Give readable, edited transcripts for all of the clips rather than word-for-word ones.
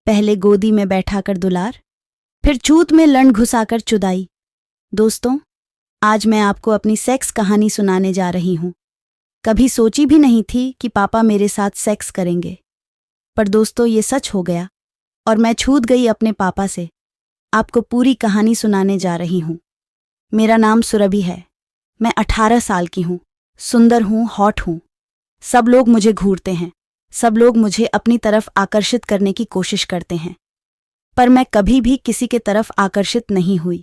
पहले गोदी में बैठाकर दुलार, फिर चूत में लंड घुसाकर चुदाई। दोस्तों, आज मैं आपको अपनी सेक्स कहानी सुनाने जा रही हूं। कभी सोची भी नहीं थी कि पापा मेरे साथ सेक्स करेंगे, पर दोस्तों ये सच हो गया और मैं छूट गई अपने पापा से। आपको पूरी कहानी सुनाने जा रही हूं। मेरा नाम सुरभि है। मैं 18 साल की हूं, सुंदर हूं, हॉट हूं। सब लोग मुझे घूरते हैं, सब लोग मुझे अपनी तरफ आकर्षित करने की कोशिश करते हैं, पर मैं कभी भी किसी के तरफ आकर्षित नहीं हुई,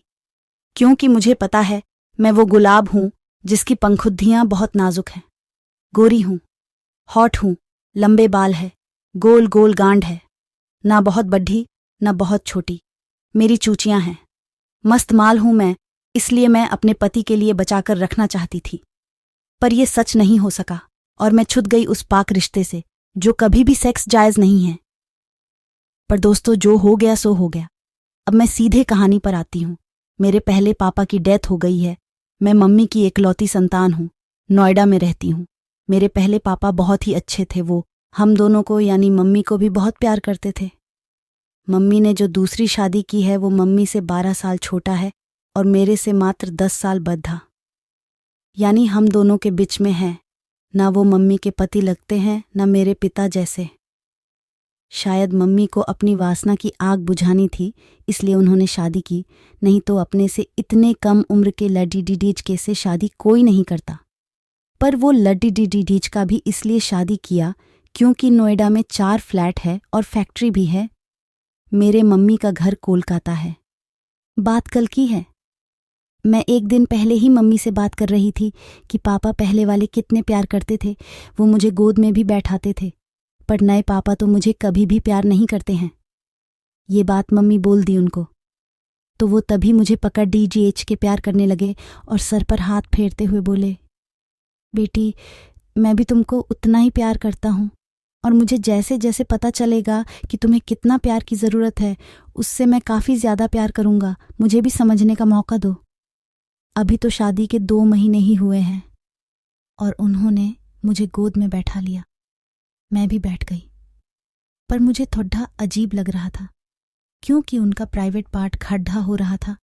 क्योंकि मुझे पता है मैं वो गुलाब हूं जिसकी पंखुद्दियां बहुत नाजुक हैं। गोरी हूं, हॉट हूं, लंबे बाल है, गोल गोल गांड है, ना बहुत बड्ढी ना बहुत छोटी। मेरी चूचियां हैं। मस्त माल हूं मैं, इसलिए मैं अपने पति के लिए बचाकर रखना चाहती थी, पर यह सच नहीं हो सका और मैं छूट गई उस पाक रिश्ते से जो कभी भी सेक्स जायज नहीं है। पर दोस्तों, जो हो गया सो हो गया। अब मैं सीधे कहानी पर आती हूं। मेरे पहले पापा की डेथ हो गई है। मैं मम्मी की एकलौती संतान हूं। नोएडा में रहती हूं। मेरे पहले पापा बहुत ही अच्छे थे। वो हम दोनों को यानी मम्मी को भी बहुत प्यार करते थे। मम्मी ने जो दूसरी शादी की है वो मम्मी से 12 साल छोटा है और मेरे से मात्र 10 साल बद्धा। यानी हम दोनों के बीच में है। ना वो मम्मी के पति लगते हैं ना मेरे पिता जैसे। शायद मम्मी को अपनी वासना की आग बुझानी थी, इसलिए उन्होंने शादी की, नहीं तो अपने से इतने कम उम्र के लड्डी डीडीज के से शादी कोई नहीं करता। पर वो लड्डी डीडीज का भी इसलिए शादी किया क्योंकि नोएडा में 4 फ्लैट है और फैक्ट्री भी है। मेरे मम्मी का घर कोलकाता है। बात कल की है। मैं एक दिन पहले ही मम्मी से बात कर रही थी कि पापा पहले वाले कितने प्यार करते थे। वो मुझे गोद में भी बैठाते थे, पर नए पापा तो मुझे कभी भी प्यार नहीं करते हैं। ये बात मम्मी बोल दी उनको, तो वो तभी मुझे पकड़ डीजीएच के प्यार करने लगे और सर पर हाथ फेरते हुए बोले, बेटी, मैं भी तुमको उतना ही प्यार करता हूँ और मुझे जैसे जैसे पता चलेगा कि तुम्हें कितना प्यार की ज़रूरत है, उससे मैं काफ़ी ज़्यादा प्यार करूँगा। मुझे भी समझने का मौका दो। अभी तो शादी के 2 महीने ही हुए हैं और उन्होंने मुझे गोद में बैठा लिया। मैं भी बैठ गई, पर मुझे थोड़ा अजीब लग रहा था क्योंकि उनका प्राइवेट पार्ट खड्डा हो रहा था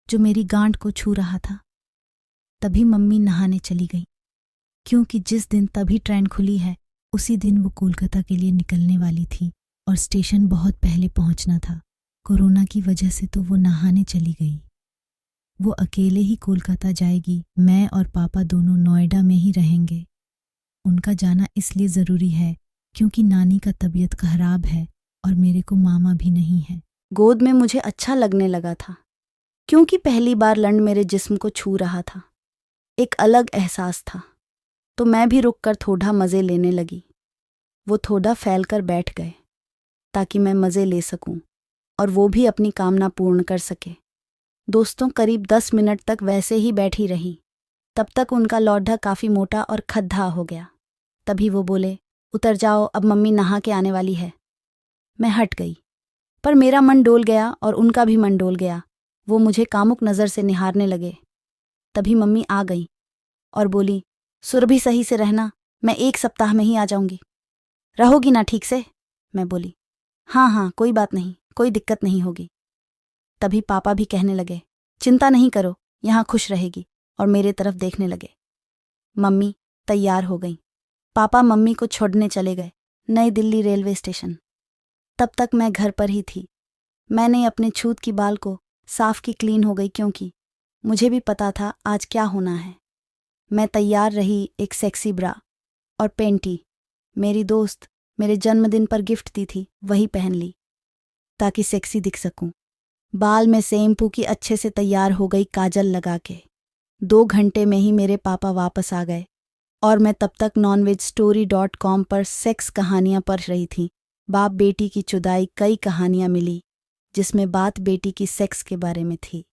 जो मेरी गांठ को छू रहा था। तभी मम्मी नहाने चली गई, क्योंकि जिस दिन तभी ट्रेन खुली है उसी दिन वो कोलकाता के लिए निकलने वाली थी और स्टेशन बहुत पहले पहुंचना था। कोरोना की वजह से तो वो नहाने चली गई। वो अकेले ही कोलकाता जाएगी। मैं और पापा दोनों नोएडा में ही रहेंगे। उनका जाना इसलिए ज़रूरी है क्योंकि नानी का तबीयत खराब है और मेरे को मामा भी नहीं है। गोद में मुझे अच्छा लगने लगा था क्योंकि पहली बार लंड मेरे जिस्म को छू रहा था। एक अलग एहसास था, तो मैं भी रुककर थोड़ा मज़े लेने लगी। वो थोड़ा फैलकर बैठ गए ताकि मैं मज़े ले सकूं और वो भी अपनी कामना पूर्ण कर सके। दोस्तों, करीब 10 मिनट तक वैसे ही बैठी रही। तब तक उनका लौंडा काफ़ी मोटा और खद्दा हो गया। तभी वो बोले, उतर जाओ, अब मम्मी नहा के आने वाली है। मैं हट गई, पर मेरा मन डोल गया और उनका भी मन डोल गया। वो मुझे कामुक नज़र से निहारने लगे। तभी मम्मी आ गई और बोली, सुरभि, सही से रहना, मैं 1 सप्ताह में ही आ जाऊंगी। रहोगी ना ठीक से? मैं बोली, हाँ हाँ, कोई बात नहीं, कोई दिक्कत नहीं होगी। तभी पापा भी कहने लगे, चिंता नहीं करो, यहाँ खुश रहेगी, और मेरे तरफ देखने लगे। मम्मी तैयार हो गई। पापा मम्मी को छोड़ने चले गए नई दिल्ली रेलवे स्टेशन। तब तक मैं घर पर ही थी। मैंने अपने छूत की बाल को साफ की क्लीन हो गई क्योंकि मुझे भी पता था आज क्या होना है। मैं तैयार रही। एक सेक्सी ब्रा और पेंटी मेरी दोस्त मेरे जन्मदिन पर गिफ्ट दी थी, वही पहन ली ताकि सेक्सी दिख सकूं। बाल में शैम्पू की अच्छे से तैयार हो गई काजल लगा के। 2 घंटे में ही मेरे पापा वापस आ गए और मैं तब तक nonvegstory.com पर सेक्स कहानियां पढ़ रही थी। बाप बेटी की जुदाई कई कहानियां मिली जिसमें बात बेटी की सेक्स के बारे में थी,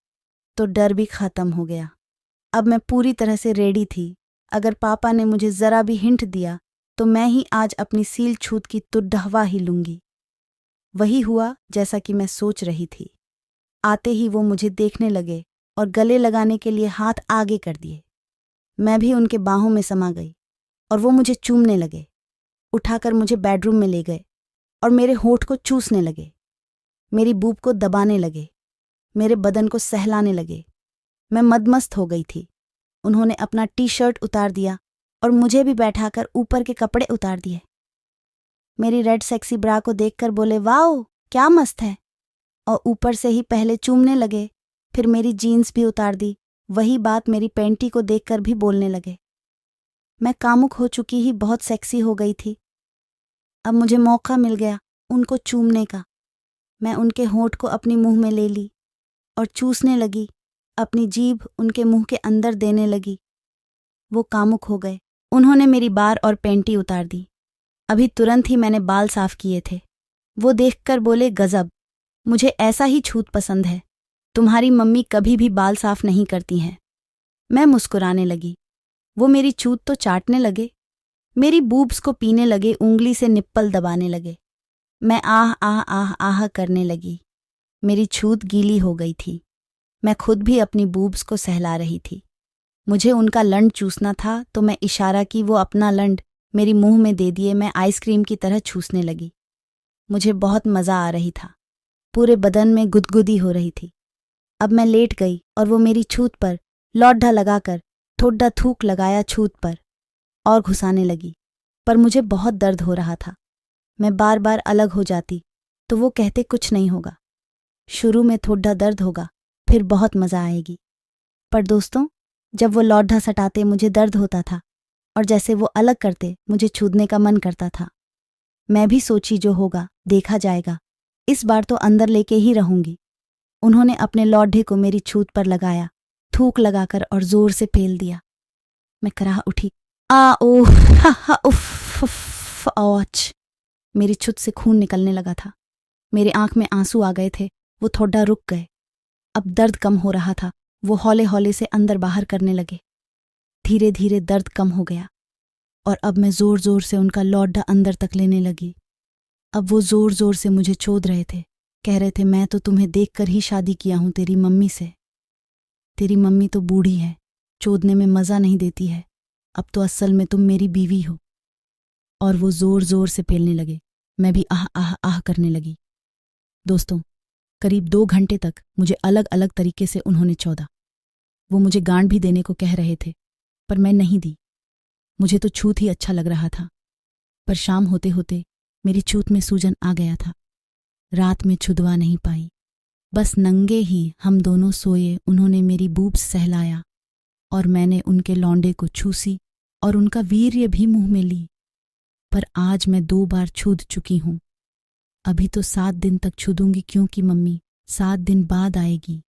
तो डर भी ख़त्म हो गया। अब मैं पूरी तरह से रेडी थी। अगर पापा ने मुझे ज़रा भी हिंट दिया तो मैं ही आज अपनी सील छूत की तुड्ढहवा ही लूँगी। वही हुआ जैसा कि मैं सोच रही थी। आते ही वो मुझे देखने लगे और गले लगाने के लिए हाथ आगे कर दिए। मैं भी उनके बाहों में समा गई और वो मुझे चूमने लगे। उठाकर मुझे बेडरूम में ले गए और मेरे होठ को चूसने लगे। मेरी बूब को दबाने लगे, मेरे बदन को सहलाने लगे। मैं मदमस्त हो गई थी। उन्होंने अपना टी शर्ट उतार दिया और मुझे भी बैठाकर ऊपर के कपड़े उतार दिए। मेरी रेड सेक्सी ब्रा को देखकर बोले, वाओ क्या मस्त है, और ऊपर से ही पहले चूमने लगे, फिर मेरी जीन्स भी उतार दी। वही बात मेरी पैंटी को देखकर भी बोलने लगे। मैं कामुक हो चुकी ही बहुत सेक्सी हो गई थी। अब मुझे मौका मिल गया उनको चूमने का। मैं उनके होंठ को अपनी मुंह में ले ली और चूसने लगी, अपनी जीभ उनके मुंह के अंदर देने लगी। वो कामुक हो गए। उन्होंने मेरी बार और पैंटी उतार दी। अभी तुरंत ही मैंने बाल साफ किए थे। वो देखकर बोले, गजब, मुझे ऐसा ही छूत पसंद है। तुम्हारी मम्मी कभी भी बाल साफ नहीं करती हैं। मैं मुस्कुराने लगी। वो मेरी छूत तो चाटने लगे, मेरी बूब्स को पीने लगे, उंगली से निप्पल दबाने लगे। मैं आह आह आह आह करने लगी। मेरी छूत गीली हो गई थी। मैं खुद भी अपनी बूब्स को सहला रही थी। मुझे उनका लंड चूसना था तो मैं इशारा की वो अपना लंड मेरी मुंह में दे दिए। मैं आइसक्रीम की तरह चूसने लगी। मुझे बहुत मज़ा आ रही था। पूरे बदन में गुदगुदी हो रही थी। अब मैं लेट गई और वो मेरी छूत पर लौड्ढा लगाकर ठोड्डा थूक लगाया छूत पर और घुसाने लगी। पर मुझे बहुत दर्द हो रहा था। मैं बार बार अलग हो जाती तो वो कहते, कुछ नहीं होगा, शुरू में थोड़ा दर्द होगा, फिर बहुत मज़ा आएगी। पर दोस्तों, जब वो लौड्ढा सटाते मुझे दर्द होता था और जैसे वो अलग करते मुझे छूदने का मन करता था। मैं भी सोची, जो होगा देखा जाएगा, इस बार तो अंदर लेके ही रहूंगी। उन्होंने अपने लौड्ढे को मेरी छूत पर लगाया, थूक लगाकर और जोर से फेल दिया। मैं कराह उठी। आ ओ हा हा उफ उफ औच। मेरी छुत से खून निकलने लगा था। मेरे आंख में आंसू आ गए थे। वो थोड़ा रुक गए। अब दर्द कम हो रहा था। वो हौले हौले से अंदर बाहर करने लगे। धीरे धीरे दर्द कम हो गया और अब मैं जोर जोर से उनका लौड्ढा अंदर तक लेने लगी। अब वो जोर जोर से मुझे चोद रहे थे। कह रहे थे, मैं तो तुम्हें देखकर ही शादी किया हूं तेरी मम्मी से। तेरी मम्मी तो बूढ़ी है, चोदने में मज़ा नहीं देती है। अब तो असल में तुम मेरी बीवी हो। और वो जोर जोर से फेलने लगे। मैं भी आह आह आह करने लगी। दोस्तों, करीब 2 घंटे तक मुझे अलग अलग तरीके से उन्होंने चौदा। वो मुझे गांड भी देने को कह रहे थे, पर मैं नहीं दी। मुझे तो छूत ही अच्छा लग रहा था। पर शाम होते होते मेरी छूत में सूजन आ गया था। रात में छुदवा नहीं पाई। बस नंगे ही हम दोनों सोए। उन्होंने मेरी बूब्स सहलाया और मैंने उनके लौंडे को छूसी और उनका वीर्य भी मुंह में ली। पर आज मैं 2 बार छूद चुकी हूं। अभी तो 7 दिन तक छूदूंगी, क्योंकि मम्मी 7 दिन बाद आएगी।